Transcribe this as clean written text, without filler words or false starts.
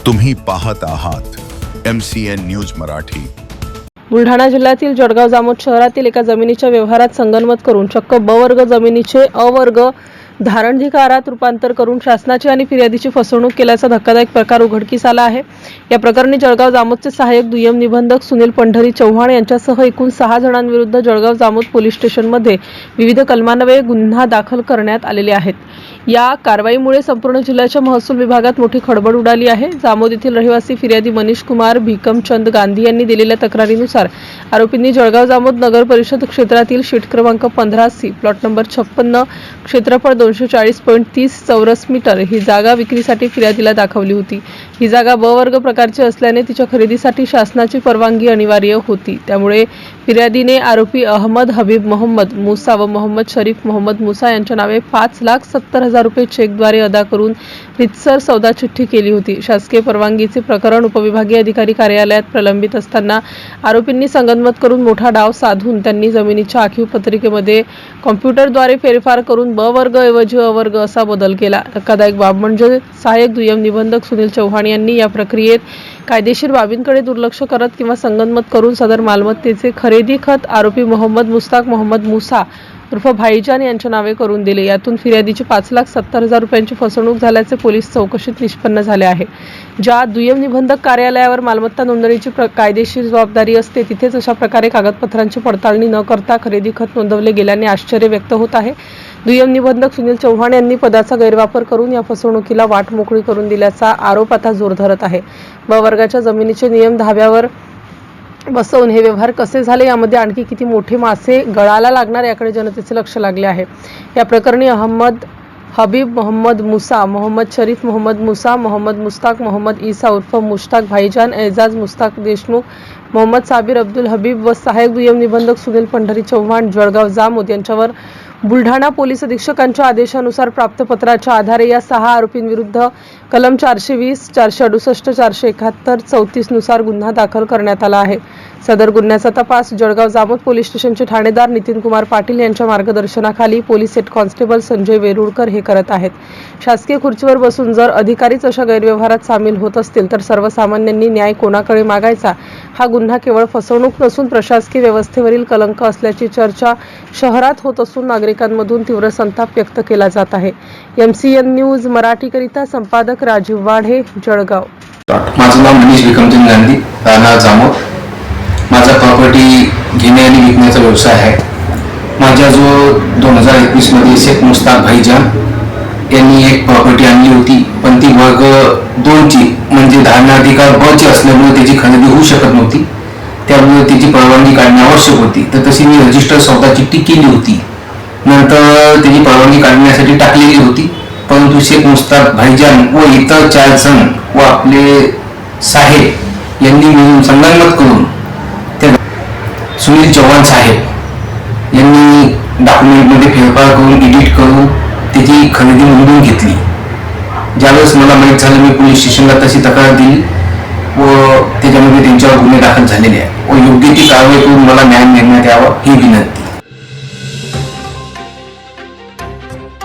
तुम्ही पाहत आहात MCN न्यूज मराठी। बुलढाणा जिल्ह्यातील जळगाव जामोद शहरातील एका जमिनीच्या व्यवहारात संगनमत करून चक्क ब वर्ग जमिनीचे अ वर्ग धारणाधिकारात रूपांतर करून शासनाची आणि फिर्यादीची फसवणूक केल्याचा धक्कादायक प्रकार उघडकीस आला आहे। या प्रकरणी जळगाव जामोदचे सहाय्यक दुय्यम निबंधक सुनील पंढरी चव्हाण यांच्यासह एकूण 6 जणांविरुद्ध जळगाव जामोद पोलीस स्टेशनमध्ये विविध कलमान्वये गुन्हा दाखल करण्यात आलेले आहेत। या कारवाईमुळे संपूर्ण जिल्ह्याच्या महसूल विभागात मोठी खळबळ उडाली आहे। जामोद येथील रहिवासी फिर्यादी मनीष कुमार भिकमचंद गांधी यांनी दिलेल्या तक्रारीनुसार आरोपींनी जळगाव जामोद नगर परिषद क्षेत्रातील शीट क्रमांक 15C प्लॉट नंबर 56 क्षेत्रफळ 240.30 चौरस मीटर ही जागा विक्रीसाठी फिर्यादीला दाखवली होती। ही जागा ब वर्ग प्रकारची असल्याने तिच्या खरेदीसाठी शासनाची परवानगी अनिवार्य होती। त्यामुळे फिर्यादीने आरोपी अहमद हबीब मोहम्मद मुसा व मोहम्मद शरीफ मोहम्मद मुसा यांच्या नावे 5,70,000 रुपये चेकद्वारे अदा करून रितसर सौदा चिठ्ठी केली होती। शासकीय परवानगीचे प्रकरण उपविभागीय अधिकारी कार्यालयात प्रलंबित असताना आरोपींनी संगनमत करून मोठा डाव साधून त्यांनी जमिनीच्या आखीव पत्रिकेमध्ये कॉम्प्युटरद्वारे फेरफार करून ब वर्ग ऐवजी अ वर्ग असा बदल केला। धक्कादायक बाब म्हणजे सहाय्यक दुय्यम निबंधक सुनील चव्हाण यांनी या प्रक्रियेत कायदेशीर बाबींकडे दुर्लक्ष करत किंवा संगनमत करून सदर मालमत्तेचे खरेदी खत आरोपी मोहम्मद मुस्ताक मोहम्मद मुसा उर्फ भाईजान यांच्या नावे करून दिले। यातून फिर्यादीची 5,70,000 रुपयांची फसवणूक झाल्याचे पोलीस चौकशीत निष्पन्न झाले आहे। ज्या दुय्यम निबंधक कार्यालयावर मालमत्ता नोंदणीची कायदेशीर जबाबदारी असते तिथेच अशा प्रकारे कागदपत्रांची पडताळणी न करता खरेदी खत नोंदवले गेल्याने आश्चर्य व्यक्त होत आहे। दुय्यम निबंधक सुनील चव्हाण यांनी पदाचा गैरवापर करून या फसवणुकीला वाट मोकळी करून दिल्याचा आरोप आता जोर धरत आहे। ब वर्गाच्या जमिनीचे नियम धाब्यावर बसवून हे व्यवहार कसे झाले, यामध्ये आणखी किती मोठे मासे गळाला लागणार याकडे जनतेचे लक्ष लागले आहे। या प्रकरणी अहमद हबीब मोहम्मद मुसा, मोहम्मद शरीफ मोहम्मद मुसा, मोहम्मद मुस्ताक मोहम्मद ईसा उर्फ मुश्ताक भाईजान, एजाज मुस्ताक देशमुख, मोहम्मद साबिर अब्दुल हबीब व सहाय्यक दुय्यम निबंधक सुनील पंढरी चव्हाण जळगाव जामोद यांच्यावर बुलढाणा पोलीस अधीक्षकांच्या आदेशानुसार प्राप्त पत्राच्या आधारे या 6 आरोपींविरुद्ध कलम 420, 468, 471, 34 नुसार गुन्हा दाखल करण्यात आला आहे। सदर गुन्ह्याचा तपास जळगाव जामोद पोलीस स्टेशनचे ठाणेदार नितीन कुमार पाटील यांच्या मार्गदर्शनाखाली police head constable Sanjay Verulkar हे करत आहेत। शासकीय खुर्चीवर बसून जर अधिकारीच अशा गैरव्यवहारात सामील होत असतील तर सर्वसामान्यांनी न्याय कोणाकडे मागायचा? हा गुन्हा केवळ फसवणूक नसून प्रशासकीय व्यवस्थेवरील कलंक असल्याची चर्चा शहरात होत असून नागरिकांमधून तीव्र संताप व्यक्त केला जात आहे। MCN न्यूज मराठीकरिता संपादक राजीव वाढे, जळगाव। माझं नाव मनीष भिकमचंद गांधी, राहणार जामोद। माझा प्रॉपर्टी घेणे आणि विकण्याचा व्यवसाय आहे। माझ्या जो 2021 मध्ये शेख मुस्ताक भाईजान यांनी एक प्रॉपर्टी आणली होती, पण ती वर्ग 2 ची म्हणजे धारणाधिकार ब ची असल्यामुळे त्याची खरेदी होऊ शकत नव्हती। त्यामुळे त्याची परवानगी काढणे आवश्यक होती। तर तशी मी रजिस्टर सौदा चिठ्ठी केली होती, नंतर त्याची परवानगी काढण्यासाठी टाकलेली होती। परंतु शेख मुस्ताक भाईजान व इतर 4 जण व आपले साहेब यांनी मिळून संगनमत करून सुनील चव्हाण साहेब यांनी डॉक्युमेंटमध्ये फेरफार करून एडिट करून त्याची खरेदी नोंदवून घेतली। ज्यावेळेस मला माहीत झालं मी पोलीस स्टेशनला तशी तक्रार दिली व त्याच्यामध्ये त्यांच्यावर गुन्हे दाखल झालेले आहे व योग्य ती कारवाई करून मला न्याय मिळण्यात यावा ही विनंती।